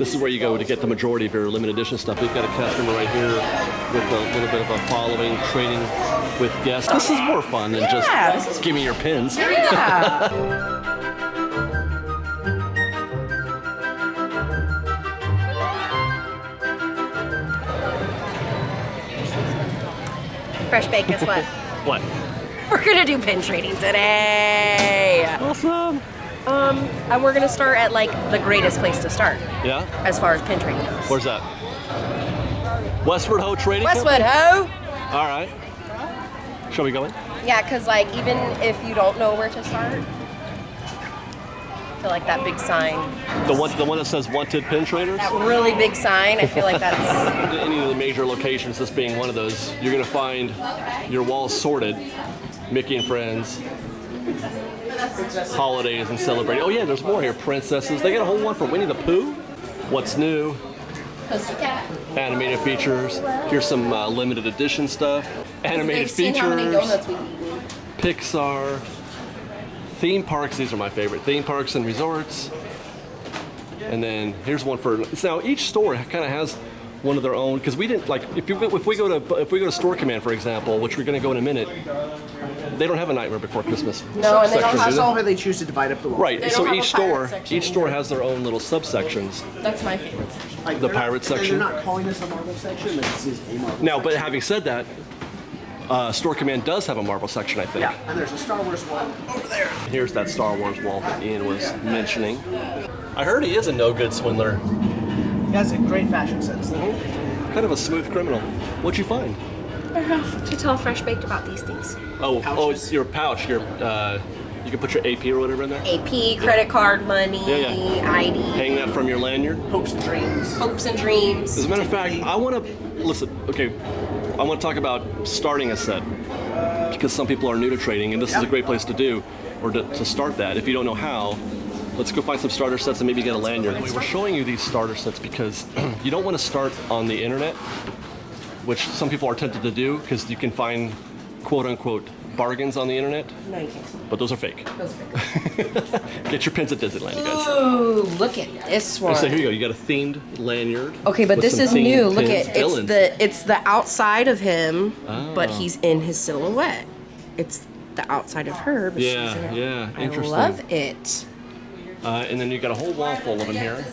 This is where you go to get the majority of your limited edition stuff. We've got a customer right here with a little bit of a following, trading with guests. This is more fun than just give me your pins. Yeah. Fresh Bake, guess what? What? We're gonna do pin trading today. Awesome. And we're gonna start at like the greatest place to start. Yeah? As far as pin trading goes. Where's that? Westward Ho Trading Westward Company? Ho! All right. Shall we go in? Yeah, because like even if you don't know where to start, I feel like that big sign. The one that says wanted pin traders? That really big sign, I feel like that's... Any of the major locations, this being one of those, you're gonna find your walls sorted. Mickey and Friends, holidays and celebrating. Oh yeah, there's more here. Princesses. They got a whole one for Winnie the Pooh. What's new? Pussycat. Animated features. Here's some limited edition stuff. Animated They've seen features. how many donuts we've eaten. Pixar. Theme parks. These are my favorite. Theme parks and resorts. And then here's one for. Now each store kind of has one of their own, because we didn't like if we go to Store Command, for example, which we're going to go in a minute. They don't have a Nightmare Before Christmas. No, and they don't That's all they choose to divide up the wall. Right. So have each a pirate store section. has their own little subsections. That's my favorite section. Like, The they're not- pirate section. They're not calling this a Marvel section. This is a Marvel. Now, but having said that, Store Command does have a Marvel section, I think. Yeah, and there's a Star Wars one over there. Here's that Star Wars wall that Ian was mentioning. I heard he is a no-good swindler. He has a great fashion sense, though. Kind of a smooth criminal. What'd you find? I have to tell Fresh Baked about these things. Oh, it's your pouch. You can put your AP or whatever in there. AP, credit card, money, Yeah. ID. Hang that from your lanyard. Hopes and dreams. Hopes and dreams. As a matter of fact, I want to listen. Okay, I want to talk about starting a set because some people are new to trading, and this is a great place to do or to start that. If you don't know how, let's go find some starter sets and maybe get a lanyard. We were showing you these starter sets because you don't want to start on the internet, which some people are tempted to do because you can find quote-unquote bargains on the internet. No, you can't. But those are fake. Those are fake. Get your pins at Disneyland, you guys. Ooh, look at this one. So here you go. You got a themed lanyard. Okay, but with this some is themed new. Look pins. at Villains. it's the outside of him, but Oh. he's in his silhouette. It's the outside of her, but Yeah, she's in it. yeah, interesting. I love it. And then you got a whole wall full of them here,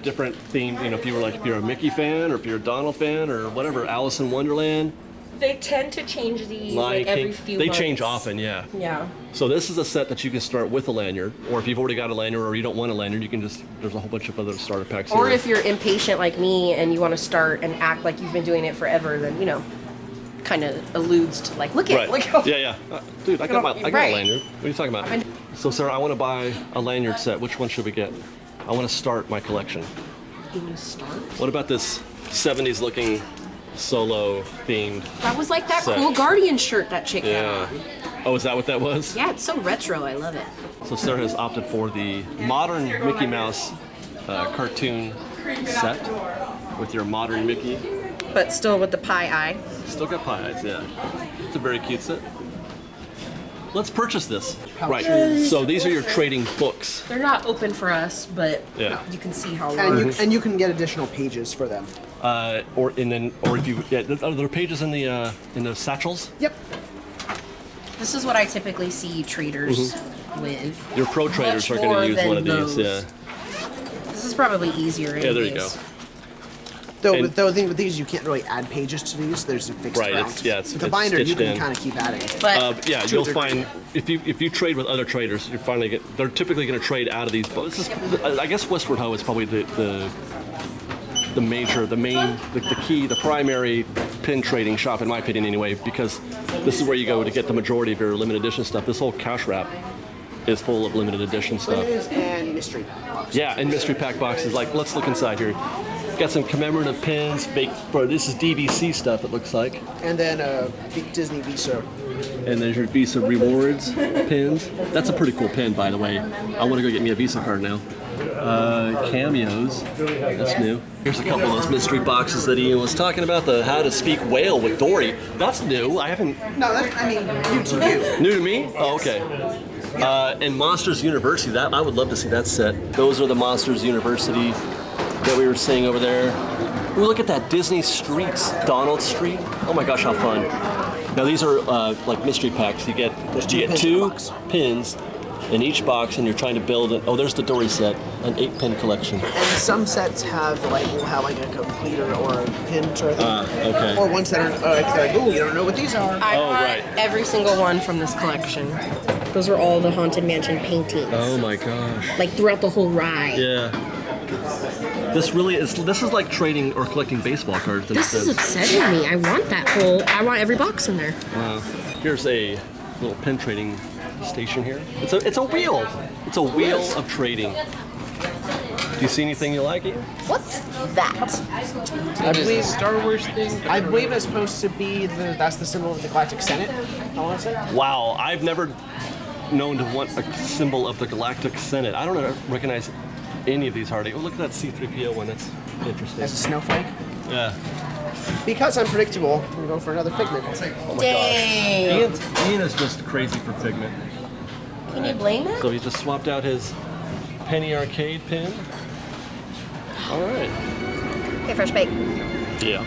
different themed. You know, if you're a Mickey fan, or if you're a Donald fan, or whatever, Alice in Wonderland, They tend to change these Lion like every King. few They months. change often, yeah. Yeah. So this is a set that you can start with a lanyard, or if you've already got a lanyard, or you don't want a lanyard, you can just. There's a whole bunch of other starter packs Or here. if you're impatient like me and you want to start and act like you've been doing it forever, then kind of alludes to like, look at, Right. look how. Yeah. Dude, I got a Right. lanyard. What are you talking about? So Sarah, I want to buy a lanyard set. Which one should we get? I want to start my collection. You want to start? What about this 70s looking solo themed? That was like that set? cool Guardian shirt that chick had Yeah. on. Oh, is that what that was? Yeah, it's so retro. I love it. So Sarah has opted for the modern Mickey Mouse cartoon set with your modern Mickey. But still with the pie eye. Still got pie eyes, yeah. It's a very cute set. Let's purchase this. Right. So these are your trading books. They're not open for us, but Yeah. you can see how And large. you can get additional pages for them. Or if you are there pages in the satchels? Yep. This is what I typically see traders with. Your pro traders Much are going more to use than one of these. those. Yeah. This is probably easier. Yeah. There you go. anyways. Though, And- with the thing with these, you can't really add pages to these. There's a fixed Right, amount. it's- yeah, it's- With the it's binder, you stitched can in. kind of keep adding. But Yeah, To a you'll degree. find if you trade with other traders, you finally they're typically going to trade out of these books. This is, I guess Westward Ho is probably the key, the primary pin trading shop in my opinion anyway, because this is where you go to get the majority of your limited edition stuff. This whole cash wrap is full of limited edition stuff. And mystery box. Yeah, and mystery pack boxes. Like, let's look inside here. Got some commemorative pins. This is DVC stuff. It looks like. And then a big Disney Visa. And there's your Visa rewards pins. That's a pretty cool pin, by the way. I want to go get me a Visa card now. Cameos. That's new. Here's a couple of those mystery boxes that Ian was talking about. The How to Speak Whale with Dory. That's new. I haven't. No, new to you. New to me? Oh, okay. And Monsters University. That I would love to see that set. Those are the Monsters University that we were seeing over there. Ooh, look at that Disney Streets, Donald Street. Oh my gosh, how fun. Now these are like mystery packs. You get two pins in each box, and you're trying to build it. Oh, there's the Dory set, an 8-pin collection. And some sets have will have like a completer or a pin sort of thing. Okay. Or ones that are like, oh, you don't know what these are. I Oh, bought right. every single one from this collection. Those are all the Haunted Mansion paintings. Oh my gosh. Like throughout the whole ride. Yeah. This is like trading or collecting baseball cards. This is upsetting me. I want every box in there. Wow. Here's a little pin trading station here. It's a wheel. It's a wheel of trading. Do you see anything you like, Ian? What's that? I believe Star Wars thing. I believe it's supposed to be that's the symbol of the Galactic Senate. I want to say. Wow, I've never known to want a symbol of the Galactic Senate. I don't recognize any of these hardly. Oh, look at that C-3PO one. That's interesting. As a snowflake. Yeah. Because unpredictable, we go for another figment. Oh my Dang. gosh. Ian is just crazy for Figment. Can you blame it? So he just swapped out his Penny Arcade pin. All right. Okay, Fresh Bake. Yeah.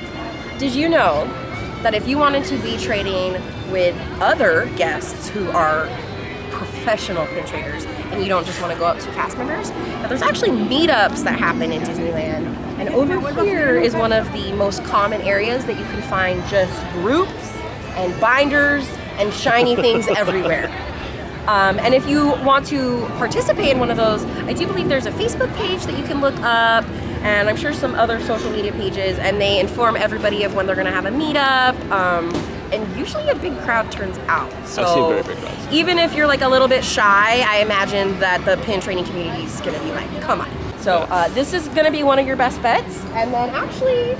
Did you know that if you wanted to be trading with other guests who are professional pin traders and you don't just want to go up to cast members, that there's actually meetups that happen in Disneyland. And over here is one of the most common areas that you can find just groups and binders and shiny things everywhere. And if you want to participate in one of those, I do believe there's a Facebook page that you can look up, and I'm sure some other social media pages, and they inform everybody of when they're going to have a meetup. And usually a big crowd turns out. So I've seen very big crowds. even if you're like a little bit shy, I imagine that the pin trading community is going to be like, come on. So this is going to be one of your best bets. And then actually,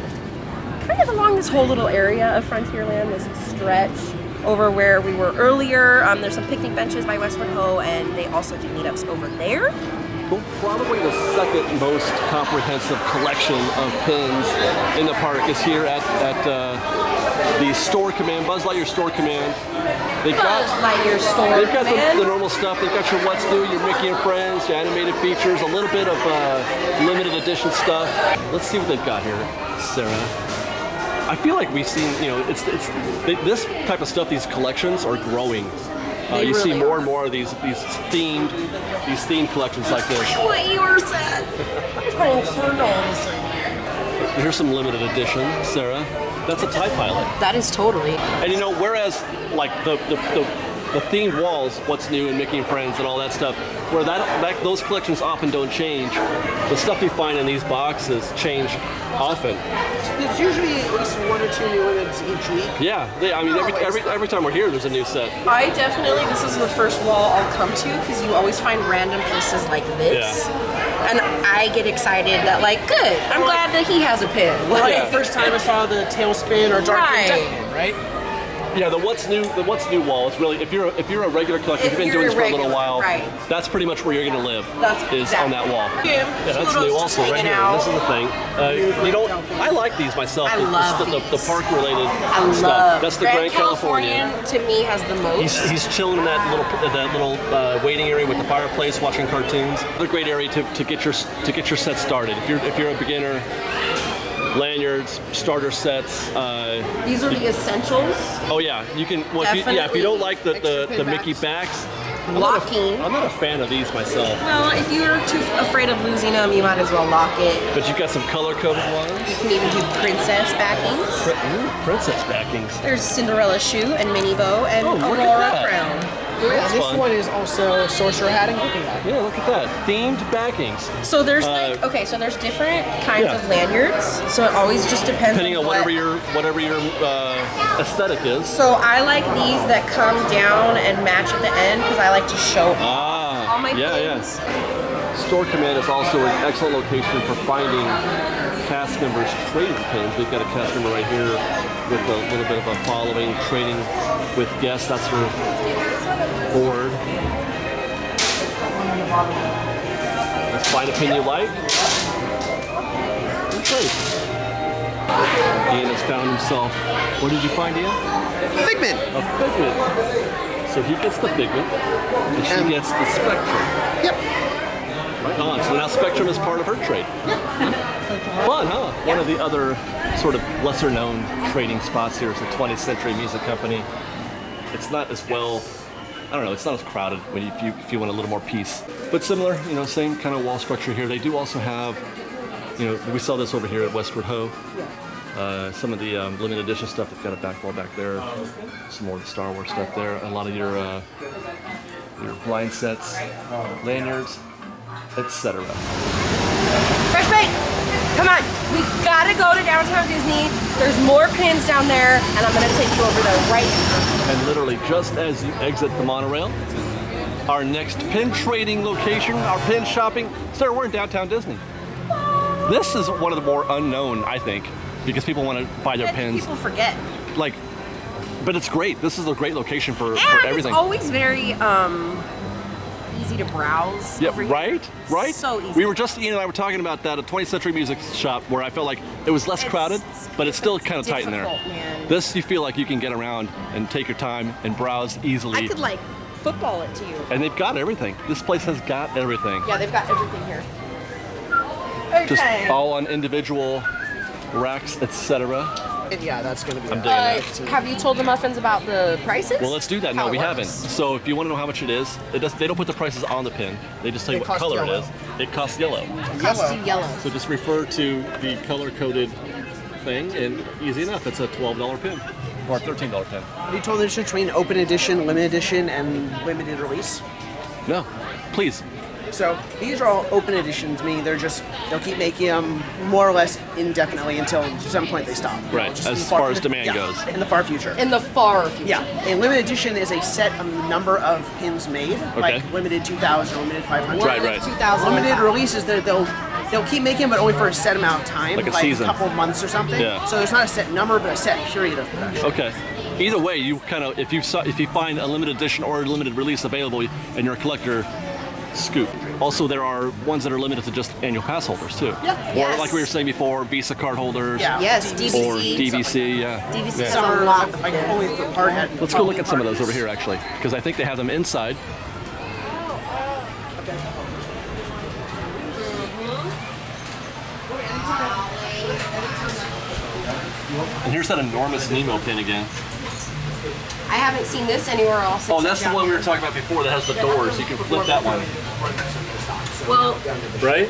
kind of along this whole little area of Frontierland, this stretch over where we were earlier, there's some picnic benches by Westward Ho, and they also do meetups over there. Well, probably the second most comprehensive collection of pins in the park is here at the Store Command, Buzz Lightyear Store Command. They've got the normal stuff. They've got your What's New, your Mickey and Friends, your animated features, a little bit of limited edition stuff. Let's see what they've got here, Sarah. I feel like we've seen, this type of stuff. These collections are growing. You see more and more of these themed collections like this. What you were said. Here's some limited edition, Sarah. That's a TIE Pilot. That is totally. And whereas like the themed walls, What's New and Mickey and Friends and all that stuff, where those collections often don't change, the stuff you find in these boxes change often. There's usually at least one or two new ones each week. Yeah, every time we're here, there's a new set. This is the first wall I'll come to because you always find random pieces like this. Yeah. And I get excited that good, I'm glad that he has a pin. Like the first time I saw the Tailspin or Dark Right. Deck, right? Yeah, the What's New wall is really, if you're a regular collector, you've been doing this for a little while, right. that's pretty much where you're going to live. That's on that wall. Yeah, that's new also right here. This is the thing. I like these myself. I love the park related I stuff. love That's the Grand California. To me has the most. He's chilling in that little waiting area with the fireplace, watching cartoons. Another great area to get your set started. If you're a beginner. Lanyards, starter sets. These are the essentials. Oh yeah, you can. Well, if you don't like the Mickey backs, I'm not a fan of these myself. Well, if you're too afraid of losing them, you might as well lock it. But you've got some color-coded ones. You can even do princess backings. Princess backings. There's Cinderella shoe and Minnie Bow and look at Aurora that. crown. This fun. one is also Sorcerer Hatting. Yeah, look at that. Themed backings. So there's so there's different kinds of lanyards. So it always just depends Depending on whatever your aesthetic is. So I like these that come down and match at the end because I like to show off all my pins. Store Command is also an excellent location for finding cast members trading pins. We've got a cast member right here with a little bit of a following, trading with guests. That's her board. Let's find a pin you like. Great. Ian has found himself. What did you find, Ian? Figment. A Figment. So he gets the Figment, and she gets the Spectrum. Yep. Right on. So now Spectrum is part of her trade. Fun, huh? One of the other sort of lesser-known trading spots here is the 20th Century Music Company. It's not as well, I don't know, it's not as crowded when if you want a little more peace. But similar, you know, same kind of wall structure here. They do also have, you know, we saw this over here at Westward Ho. Some of the limited edition stuff. They've got a back wall back there. Some more of the Star Wars stuff there. A lot of your blind sets, lanyards, etc. Fresh bait! Come on, we gotta go to downtown Disney. There's more pins down there, and I'm gonna take you over there right now. And literally just as you exit the monorail, our next pin trading location, our pin shopping, Sarah, we're in downtown Disney. This is one of the more unknown, I think, because people want to buy their pins. People forget. Like, but it's great. This is a great location for everything. It's always very easy to browse. Yeah, right? So easy. We were just, Ian and I were talking about that at 20th Century Music Shop where I felt like it was less crowded, but it's still kind of tight in there. Man. This, you feel like you can get around and take your time and browse easily. I could like football it to you. And they've got everything. This place has got everything. Yeah, they've got everything here. Just Okay. all on individual racks, etc. And yeah, that's going to be. I'm digging that. Have you told the muffins about the prices? Well, let's do that. How No, it we works? haven't. So if you want to know how much it is, they don't put the prices on the pin. They just tell you It what costs color yellow. it is. It costs yellow. It costs you yellow. So just refer to the color-coded thing, and easy enough. It's a $12 pin or a $13 pin. Have you told the difference between open edition, limited edition, and limited release? No, please. So these are all open editions, meaning they'll keep making them more or less indefinitely until some point they stop. You know, Right, just as in the far as demand goes. In the far future. In the far future. Yeah, a limited edition is a set number of pins made, like limited 2,000 or limited 500. Right. 2000. Limited releases, they'll keep making them, but only for a set amount of time, Like a season. couple months or something. Yeah. So there's not a set number, but a set period of production. Okay. Either way, you kind of if you find a limited edition or a limited release available and you're a collector, scoop. Also, there are ones that are limited to just annual pass holders too. Yeah. Or Yes. like we were saying before, Visa card holders. Yeah. Yes, DVC. Or DVC. Yeah. DVC is Some a are lot. like only for part. Let's go look at some of those over here actually, because I think they have them inside. And here's that enormous Nemo pin again. I haven't seen this anywhere else. Oh, that's the one we were talking about before that has the doors. You can flip that one. Well, Right?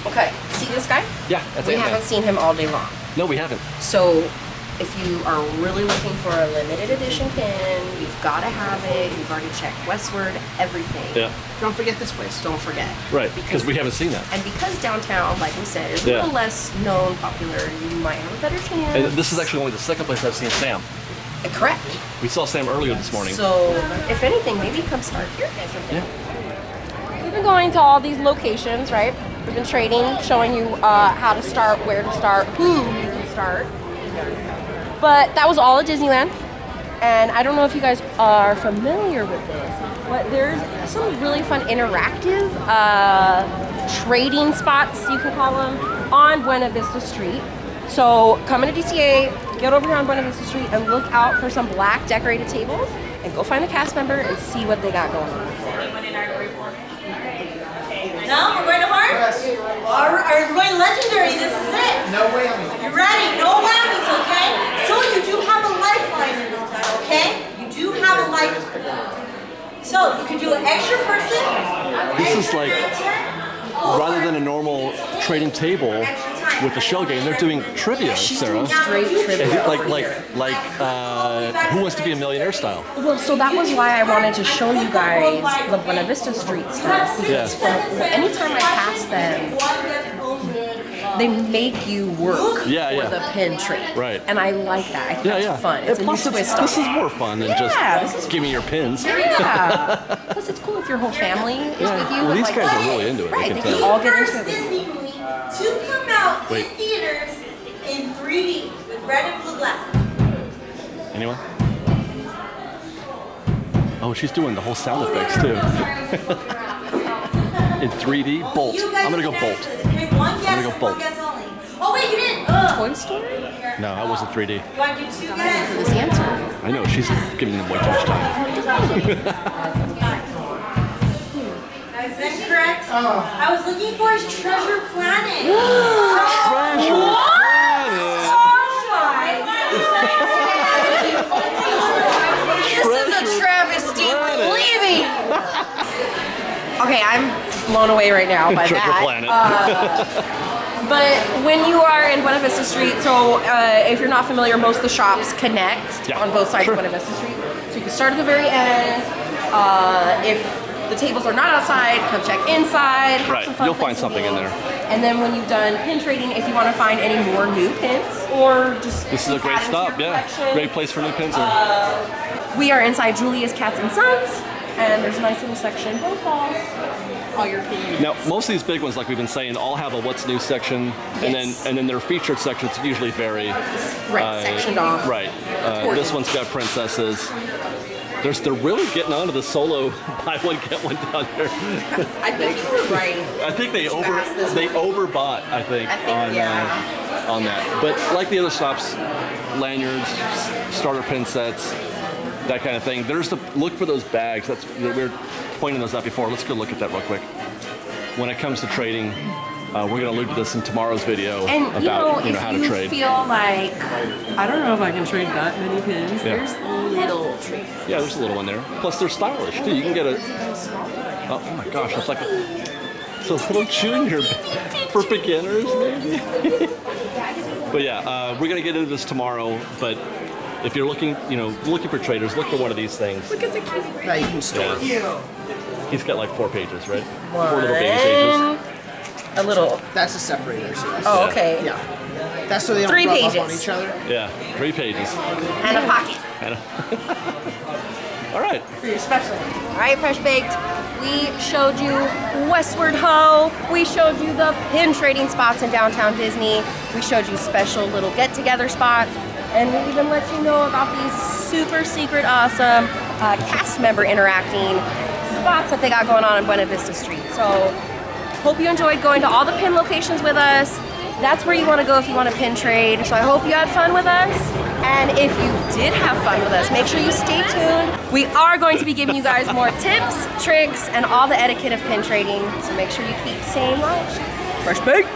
okay. See this guy? Yeah, that's We Ant-Man. haven't seen him all day long. No, we haven't. So, if you are really looking for a limited edition pin, you've got to have it. You've already checked Westward, everything. Yeah. Don't forget this place. Don't forget. Right, because we haven't seen that. And because downtown, like we said, is a Yeah. little less known, popular, you might have a better chance. And this is actually only the second place I've seen Sam. Correct. We saw Sam earlier this morning. So, if anything, maybe come start here. Yeah. We've been going to all these locations, right? We've been trading, showing you how to start, where to start, who you can start. But that was all at Disneyland. And I don't know if you guys are familiar with this, but there's some really fun interactive trading spots, you can call them, on Buena Vista Street. So come into DCA, get over here on Buena Vista Street and look out for some black decorated tables and go find the cast member and see what they got going on. No, we're going to hard? We're going legendary, this is it. No way. You ready? No whammies, okay? So you do have a lifeline, okay? You do have a lifeline. So you can do an extra person. This is like, extra, rather than a normal trading table with the shell game, they're doing trivia, Sarah. Straight trivia. Like Who Wants to Be a Millionaire style. Well, so that was why I wanted to show you guys the Buena Vista Street stuff. Because anytime I pass them, they make you work for the pin trade. Right. And I like that. I think it's fun. It's And a new plus, twist on this is it. more fun than this is just give me your pins. Yeah. Plus, it's cool if your whole family is with you. Well, and these like, guys are really into it. Right, I they can can tell. all get First into it. Disney movie to come out in theaters in 3D with red and blue glasses. Anyone? Oh, she's doing the whole sound effects too. In 3D, Bolt. You guys I'm gonna go can Bolt. answer this. Pick one guess, gonna go Bolt. one guess only. Oh wait, you didn't. Toy Story? No, I wasn't 3D. You want to do two guesses? This answer. I know, she's giving them way too much time. Is that correct? I was looking for his Treasure Planet. Okay, I'm blown away right now by Treasure that. Planet. But when you are in Buena Vista Street, so if you're not familiar, most of the shops connect on both sides of Buena Vista Street. So you can start at the very end. If the tables are not outside, come check inside. Right, you'll find something in there. And then when you've done pin trading, if you want to find any more new pins or just This is a great stop, yeah. Great place for new pins. We are inside Julia's Cats and Sons, and there's a nice little section, both walls, all your pins. Now, most of these big ones, like we've been saying, all have a what's new section, and then their featured sections usually vary. Sectioned off. Right. This one's got princesses. They're really getting onto the solo buy one get one down there. I think you were right. I think they overbought. I think on that. But like the other stops, lanyards, starter pin sets, that kind of thing. There's look for those bags. We were pointing those out before. Let's go look at that real quick. When it comes to trading, we're going to allude to this in tomorrow's video about how to trade. If you feel like, I don't know if I can trade that many pins, there's little trade. Yeah, there's a little one there. Plus, they're stylish too. You can get oh my gosh, that's like it's a little junior for beginners, maybe. But yeah, we're going to get into this tomorrow. But if you're looking for traders, look for one of these things. Look at the cute. That you can store. He's got like 4 pages, right? 4 little baby pages. A little. That's a separator. So Oh, okay. Yeah. That's so they don't 3 rub pages. up on each other. Yeah, 3 pages. And a pocket. All right. For your special. All right, Fresh Baked. We showed you Westward Ho. We showed you the pin trading spots in downtown Disney. We showed you special little get-together spots. And we even let you know about these super secret awesome cast member interacting spots that they got going on in Buena Vista Street. So hope you enjoyed going to all the pin locations with us. That's where you want to go if you want to pin trade. So I hope you had fun with us. And if you did have fun with us, make sure you stay tuned. We are going to be giving you guys more tips, tricks, and all the etiquette of pin trading. So make sure you keep staying watch. Fresh Baked.